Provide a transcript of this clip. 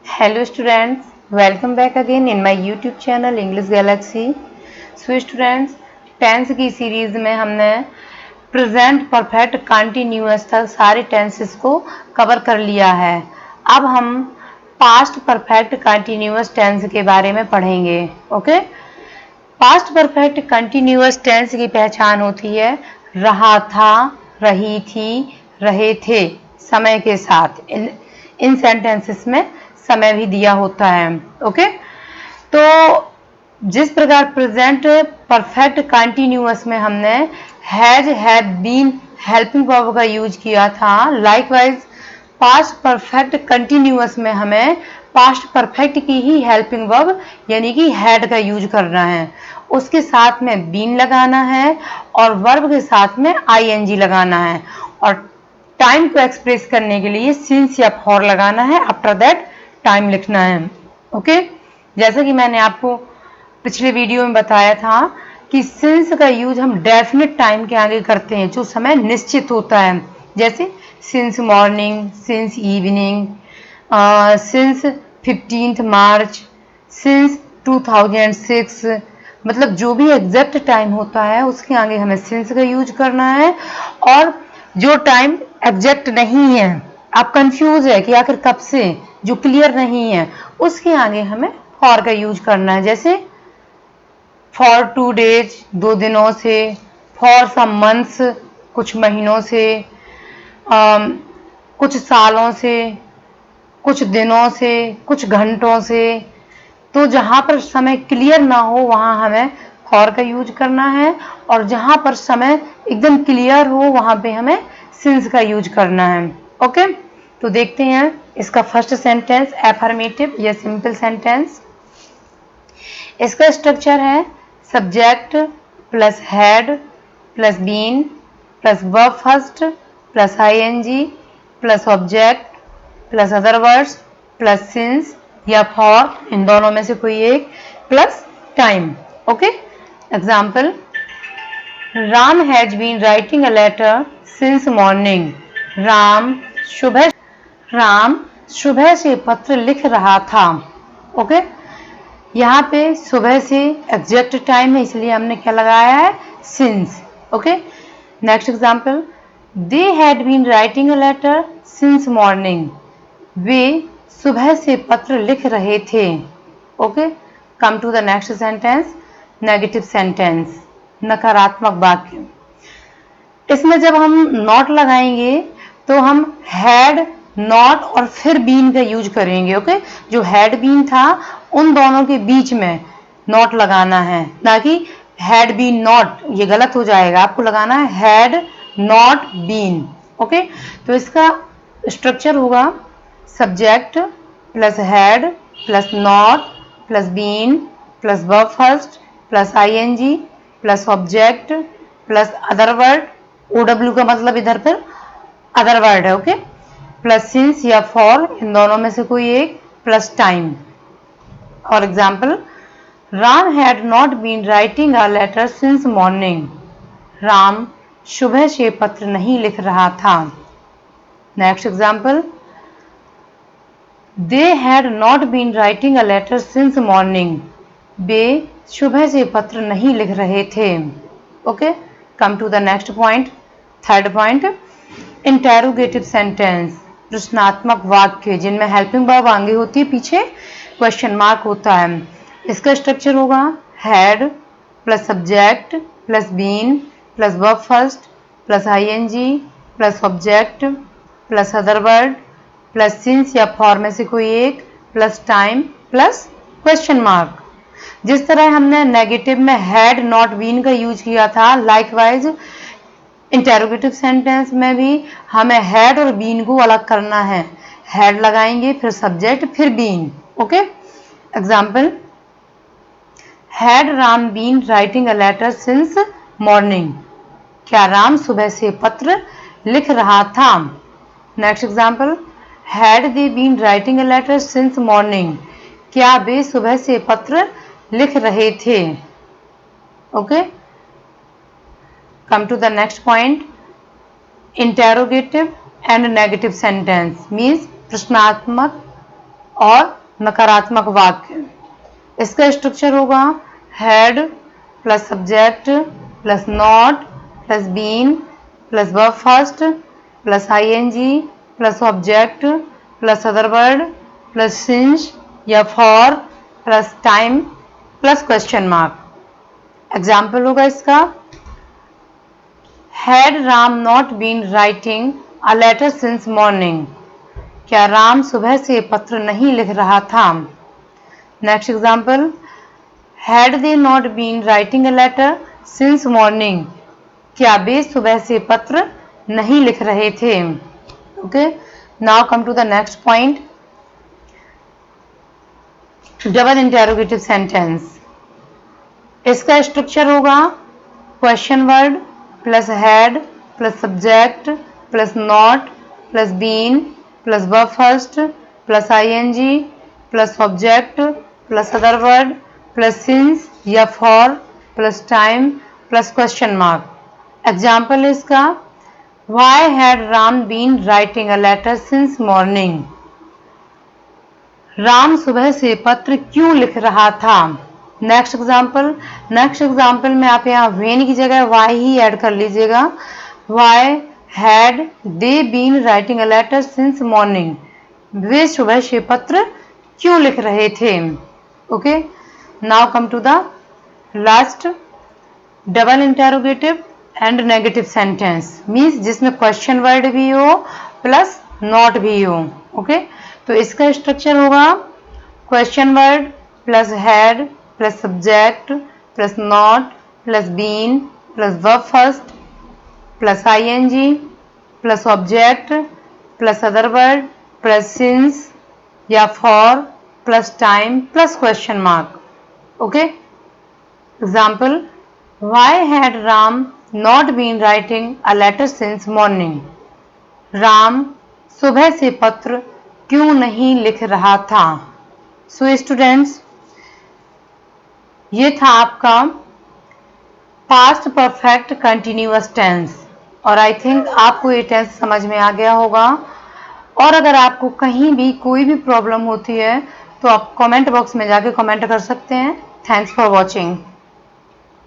Hello students, welcome back again in my YouTube channel English Galaxy. So students, tense की series में हमने present perfect continuous तक सारे tenses को cover कर लिया है। अब हम पास्ट परफेक्ट कंटिन्यूअस टेंस के बारे में पढ़ेंगे। Okay, past perfect continuous tense की पहचान होती है रहा था, रही थी, रहे थे समय के साथ। इन सेंटेंसेस में समय भी दिया होता है। ओके, तो जिस प्रकार प्रेजेंट परफेक्ट कंटिन्यूअस में हमने has, have been helping verb का यूज किया था, लाइकवाइज पास्ट परफेक्ट कंटिन्यूअस में हमें पास्ट परफेक्ट की ही हेल्पिंग वर्ब यानी कि हैड का यूज करना है। उसके साथ में बीन लगाना है और वर्ब के साथ में आईएनजी लगाना है और टाइम को एक्सप्रेस करने के लिए सिंस या फॉर लगाना है। आफ्टर दैट टाइम लिखना है। ओके, जैसा कि मैंने आपको पिछले वीडियो में बताया था कि सिंस का यूज हम डेफिनेट टाइम के आगे करते हैं जो समय निश्चित होता है, जैसे since morning, since evening, since 15 मार्च, सिंस 2006, मतलब जो भी एग्जैक्ट टाइम होता है उसके आगे हमें सिंस का यूज करना है। और जो टाइम एग्जैक्ट नहीं है, आप कंफ्यूज है कि आखिर कब से, जो क्लियर नहीं है, उसके आगे हमें फॉर का यूज करना है, जैसे फॉर 2 डेज 2 दिनों से, फॉर सम मंथ्स कुछ महीनों से, कुछ सालों से, कुछ दिनों से, कुछ घंटों से। तो जहां पर समय क्लियर ना हो वहां हमें फॉर का यूज करना है और जहां पर समय एकदम क्लियर हो वहां पे हमें सिंस का यूज करना है। ओके, तो देखते हैं इसका फर्स्ट सेंटेंस एफर्मेटिव या सिंपल सेंटेंस। इसका स्ट्रक्चर है subject plus had plus been plus verb first plus ING plus object plus other words plus since या फॉर, इन दोनों में से कोई एक, plus time. Okay, example, Ram has been writing a letter since morning. Ram सुबह से पत्र लिख रहा था। ओके, यहाँ पे सुबह से एग्जैक्ट टाइम है इसलिए हमने क्या लगाया है, since. Okay, next example, they had been writing a letter since morning. वे सुबह से पत्र लिख रहे थे। Okay, come to the next sentence, negative sentence, नकारात्मक वाक्य। इसमें जब हम नॉट लगाएंगे तो हम हैड, नॉट और फिर बीन का यूज करेंगे। ओके, जो हैड बीन था उन दोनों के बीच में नॉट लगाना है, ना कि हैड बीन नॉट, ये गलत हो जाएगा। आपको लगाना है हैड नॉट बीन। ओके, तो इसका स्ट्रक्चर होगा subject plus had plus not plus been plus verb first plus ING plus object plus other word, OW का मतलब इधर पर अदर वर्ड है। ओके, प्लस सिंस या फॉर, इन दोनों में से कोई एक, प्लस टाइम। और example, Ram had not been writing a letter since morning. Ram सुबह से पत्र नहीं लिख रहा था। Next example, they had not been writing a letter since morning. वे सुबह से पत्र नहीं लिख रहे थे। Okay, come to the next point, third point, interrogative sentence, प्रश्नात्मक वाक्य जिनमें हेल्पिंग वर्ब आगे होती है, पीछे क्वेश्चन मार्क होता है। इसका स्ट्रक्चर होगा had plus subject plus been plus verb first plus ING plus object plus other word plus since या फॉर में से कोई एक, plus time plus question mark. जिस तरह हमने नेगेटिव में हैड नॉट बीन का यूज किया था, लाइकवाइज इंटेरोगेटिव सेंटेंस में भी हमें हैड और बीन को अलग करना है। हैड लगाएंगे फिर सब्जेक्ट फिर been. Okay, example, had Ram been writing a letter since morning. क्या राम सुबह से पत्र लिख रहा था। Next example, had they been writing a letter since morning. क्या वे सुबह से पत्र लिख रहे थे। Okay, come to the next point, interrogative and negative sentence means प्रश्नात्मक और नकारात्मक वाक्य। इसका स्ट्रक्चर होगा had plus subject plus not plus been plus verb first plus ING plus object plus other word plus since या for plus time plus question mark. Example होगा इसका, had Ram not been writing a letter since morning, क्या राम सुबह से पत्र नहीं लिख रहा था। Next example, had they not been writing a letter since morning, क्या वे सुबह से पत्र नहीं लिख रहे थे। Okay, now come to the next point, double interrogative sentence. इसका स्ट्रक्चर होगा question word plus had plus subject plus not plus been plus verb first plus ING plus object plus other word plus since या for plus time plus question mark. Example इसका, why had Ram been writing a letter since morning, Ram सुबह से पत्र क्यों लिख रहा था। Next example में आप यहाँ वेन की जगह वाई ही ऐड कर लीजिएगा। Why had they been writing a letter since morning, वे सुबह से पत्र क्यों लिख रहे थे। Okay, now come to the last, double interrogative and negative sentence, means जिसमें क्वेश्चन वर्ड भी हो प्लस नॉट भी हो। ओके, तो इसका स्ट्रक्चर होगा question word plus had plus subject plus not plus been plus verb first plus ING plus object plus other word plus since या for plus time plus question mark. Okay, example, why had Ram not been writing a letter since morning, Ram सुबह से पत्र क्यों नहीं लिख रहा था। So students, ये था आपका पास्ट परफेक्ट कंटिन्यूअस टेंस और आई थिंक आपको ये टेंस समझ में आ गया होगा। और अगर आपको कहीं भी कोई भी प्रॉब्लम होती है तो आप कमेंट बॉक्स में जाके कमेंट कर सकते हैं। Thanks for watching.